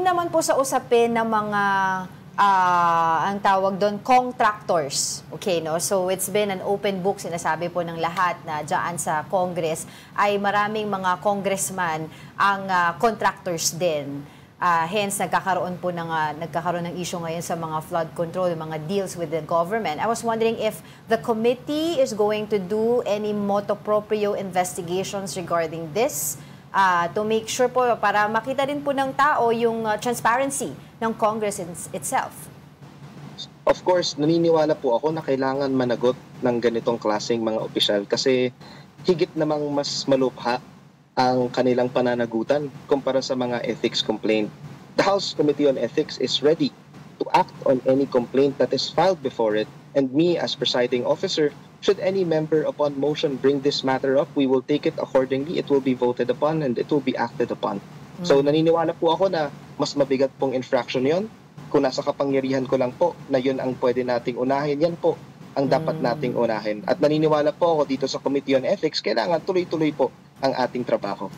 naman po sa usapin ng mga ang tawag doon, contractors. Okay, no? So it's been an open book, sinasabi po ng lahat na dyan sa Congress ay maraming mga congressman ang contractors din. Hence, nagkakaroon ng issue ngayon sa mga flood control, mga deals with the government. I was wondering if the committee is going to do any motu proprio investigations regarding this to make sure po, para makita din po ng tao yung transparency ng Congress itself. Of course, naniniwala po ako na kailangan managot ng ganitong klaseng mga opisyal kasi higit namang mas malubha ang kanilang pananagutan kumpara sa mga ethics complaint. The House Committee on Ethics is ready to act on any complaint that is filed before it, and me as presiding officer, should any member upon motion bring this matter up, we will take it accordingly, it will be voted upon, and it will be acted upon. So naniniwala po ako na mas mabigat pong infraction yon. Kung nasa kapangyarihan ko lang po na yun ang pwede nating unahin, yan po ang dapat nating unahin. At naniniwala po ako dito sa Committee on Ethics, kailangan tuloy-tuloy po ang ating trabaho.